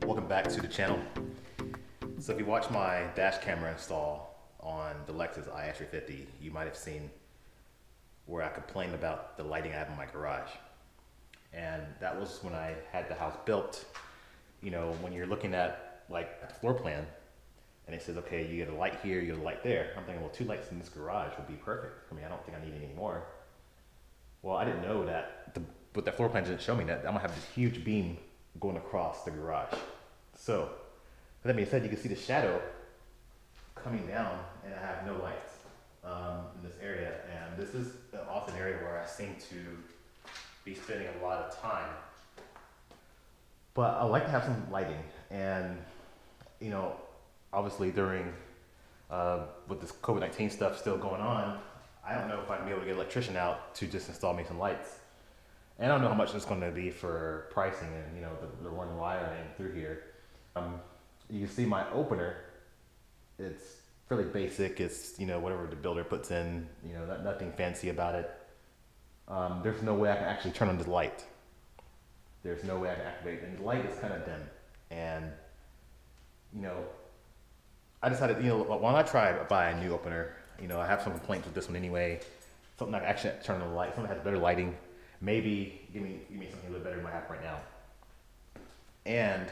Welcome back to the channel. So if you watch my dash camera install on the Lexus IS350, you might have seen where I complained about the lighting I have in my garage. And that was when I had the house built. You know, when you're looking at like the floor plan and it says, okay, you get a light here, you get a light there. I'm thinking, well, 2 lights in this garage would be perfect. I mean, I don't think I need any more. Well, I didn't know that, but that floor plan didn't show me that I'm gonna have this huge beam going across the garage. So, with that being said, you can see the shadow coming down and I have no lights in this area. And this is often an area where I seem to be spending a lot of time. But I like to have some lighting, and you know, obviously during with this COVID-19 stuff still going on, I don't know if I'd be able to get an electrician out to just install me some lights. And I don't know how much it's going to be for pricing and, you know, the running wiring through here. You can see my opener, it's fairly basic. It's, you know, whatever the builder puts in, you know, nothing fancy about it. There's no way I can actually turn on the light. There's no way I can activate it. And the light is kind of dim. And, you know, I decided, you know, why don't I try to buy a new opener? You know, I have some complaints with this one anyway. Something I can actually turn on the light, something that has better lighting. Maybe give me something a little better than I have right now. And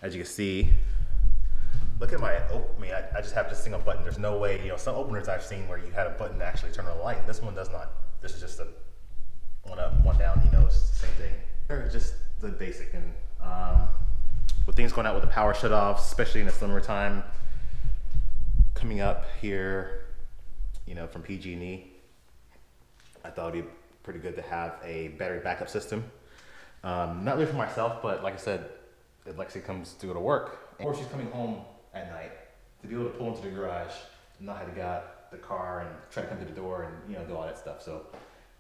as you can see, look at my, I just have this single button. There's no way, you know, some openers I've seen where you had a button to actually turn on the light. This one does not. This is just a one up, one down, you know, it's the same thing. They're just the basic. And with things going out with the power shut off, especially in the summertime, coming up here, you know, from PG&E, I thought it'd be pretty good to have a battery backup system. Not really for myself, but like I said, if Lexi comes to go to work, or she's coming home at night, to be able to pull into the garage and not have to get out the car and try to come to the door and, you know, do all that stuff. So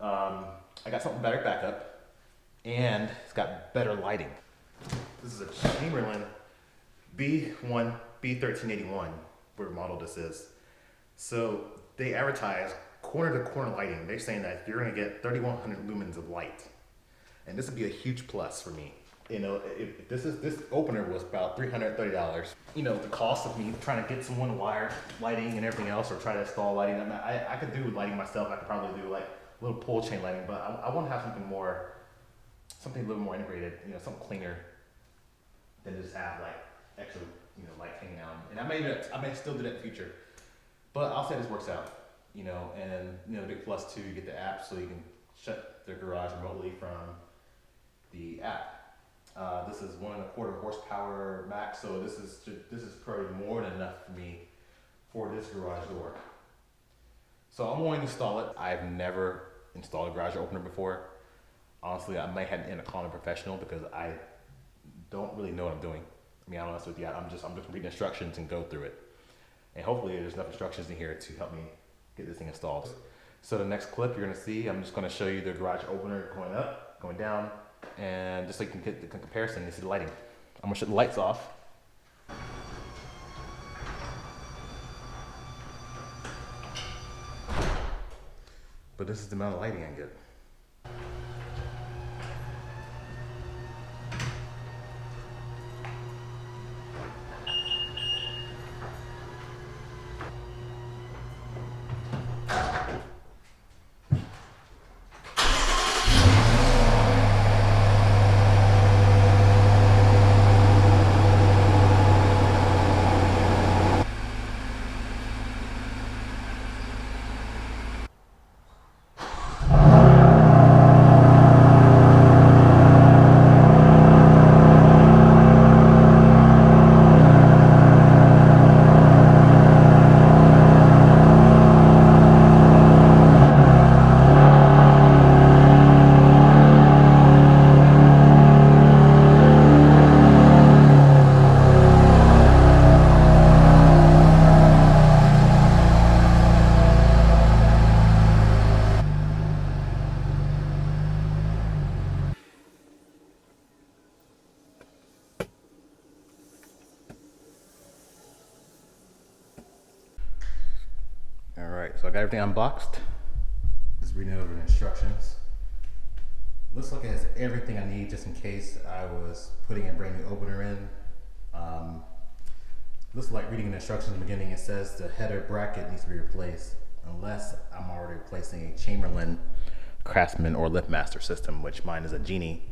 I got something battery backup, and it's got better lighting. This is a Chamberlain B1381, whatever model this is. So they advertise corner to corner lighting. They're saying that you're gonna get 3,100 lumens of light. And this would be a huge plus for me. You know, if this opener was about $330. You know, the cost of me trying to get some one wire lighting and everything else, or try to install lighting. I mean, I could do lighting myself. I could probably do like a little pull chain lighting, but I want to have something a little more integrated, you know, something cleaner than just have like extra, you know, light hanging out. And I may still do that in the future, but I'll say this works out. You know, and you know, the big plus too, you get the app, so you can shut the garage remotely from the app. This is 1.25 horsepower max, so this is probably more than enough for me for this garage door. So I'm going to install it. I've never installed a garage opener before. Honestly, I might have to call a professional because I don't really know what I'm doing. I mean, I'll be honest with you, I'm just reading instructions and go through it. And hopefully there's enough instructions in here to help me get this thing installed. So the next clip you're gonna see, I'm just gonna show you the garage opener going up, going down, and just so you can get the comparison and see the lighting. I'm gonna shut the lights off. But this is the amount of lighting I get. So I got everything unboxed. Just reading over the instructions. Looks like it has everything I need just in case I was putting a brand new opener in Looks like reading the instructions in the beginning, it says the header bracket needs to be replaced unless I'm already replacing a Chamberlain, Craftsman, or Liftmaster system, which mine is a Genie.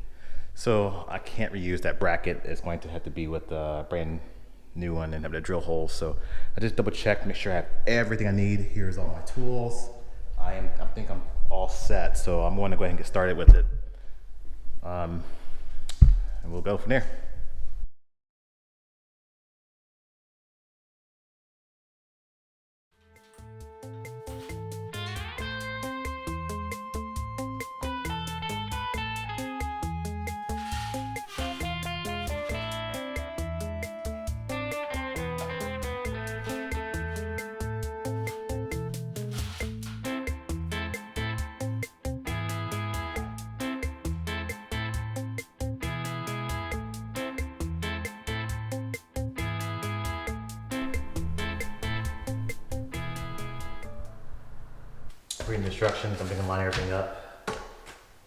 So I can't reuse that bracket. It's going to have to be with a brand new one and have the drill holes. So I just double check, make sure I have everything I need. Here's all my tools. I think I'm all set. So I'm going to go ahead and get started with it. And we'll go from there. Reading the instructions, I'm going to line everything up.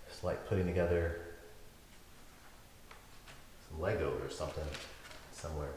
It's like putting together some Legos or something somewhere.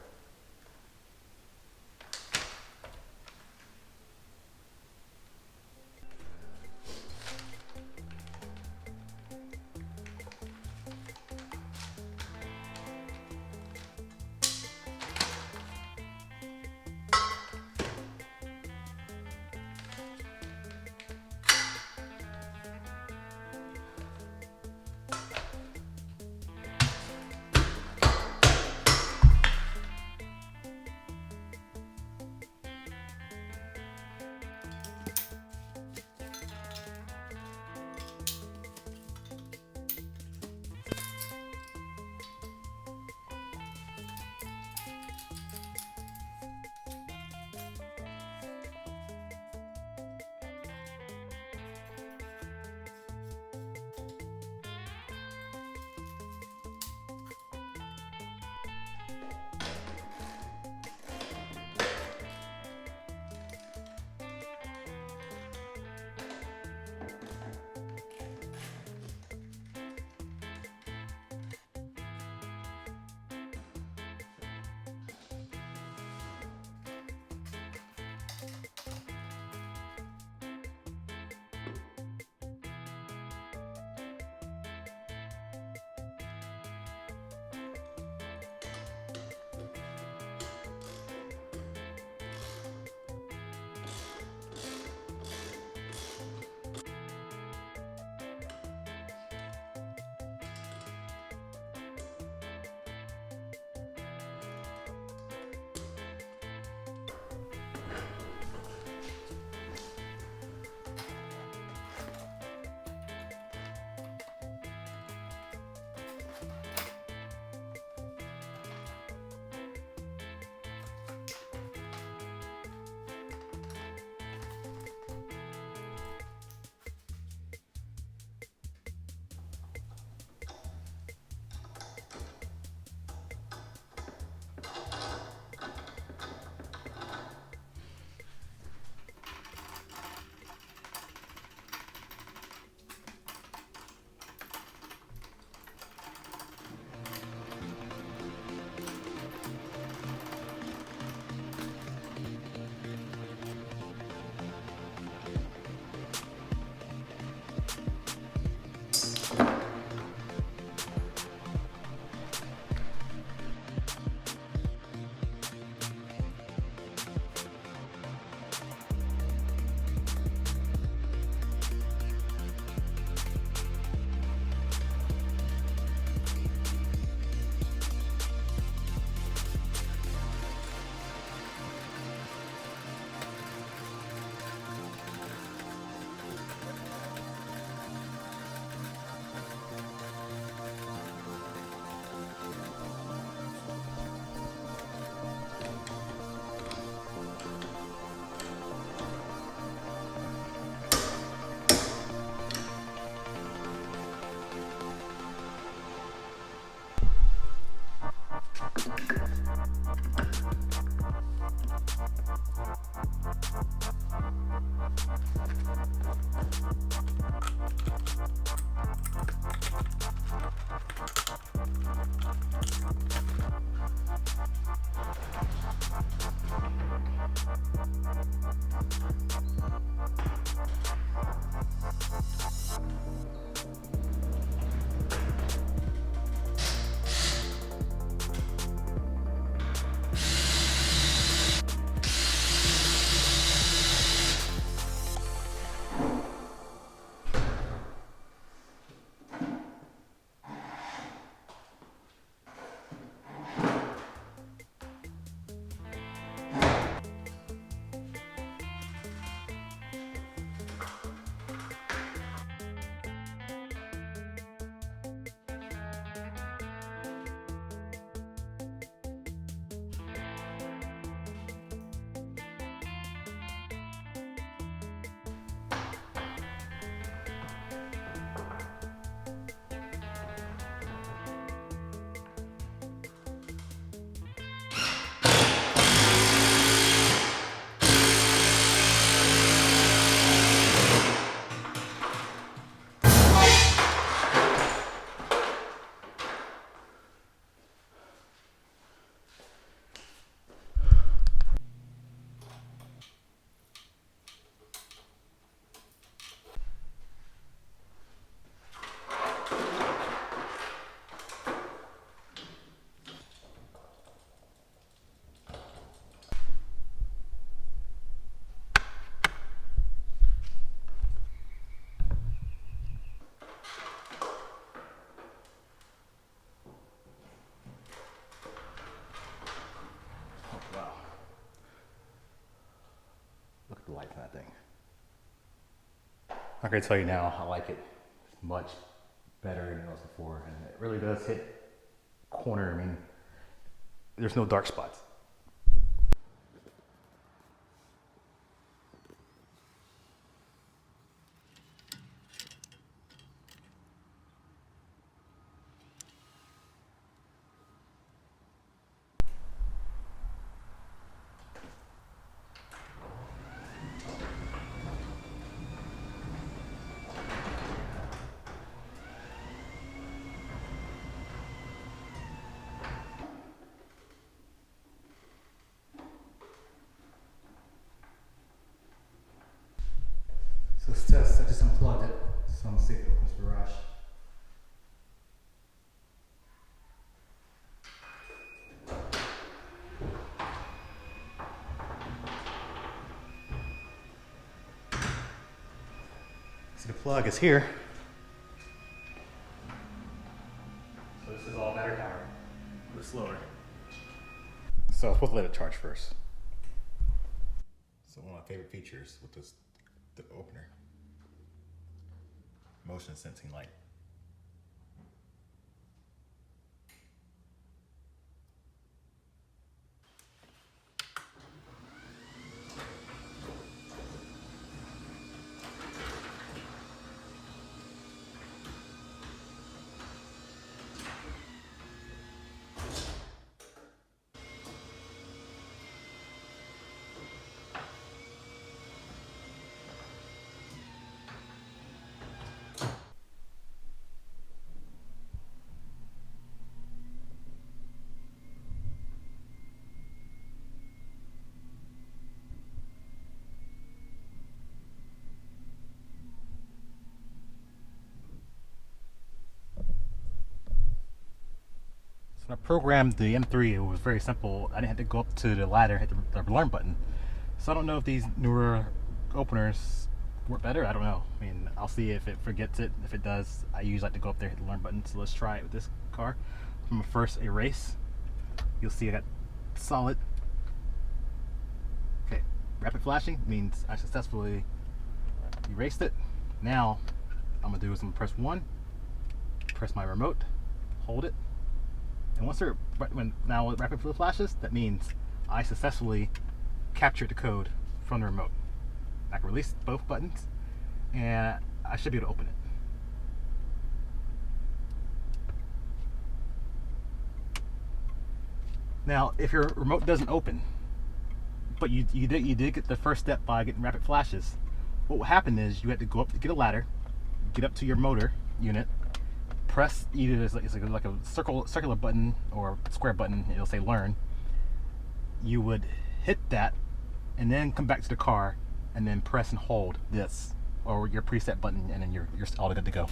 the lights on that thing. I can tell you now, I like it much better than it was before, and it really does hit corner. I mean, there's no dark spots. So let's test. I just unplugged it, so I'm gonna see if it opens the garage. See, the plug is here. So this is all battery power. A little slower. So I'm supposed to let it charge first. So one of my favorite features with this, the opener, motion sensing light. When I programmed the M3, it was very simple. I didn't have to go up to the ladder, hit the alarm button. So I don't know if these newer openers work better. I don't know. I mean, I'll see if it forgets it. If it does, I usually like to go up there, hit the alarm button. So let's try it with this car. From a first erase, you'll see I got solid. Okay, rapid flashing means I successfully erased it. Now, I'm gonna do is I'm gonna press 1, press my remote, hold it. And once now with rapid flashes, that means I successfully captured the code from the remote. I can release both buttons, and I should be able to open it. Now, if your remote doesn't open, but you did get the first step by getting rapid flashes, what will happen is you have to go up to get a ladder, get up to your motor unit, press either it's like a circular button or a square button. It'll say learn. You would hit that and then come back to the car and then press and hold this or your preset button, and then you're all good to go.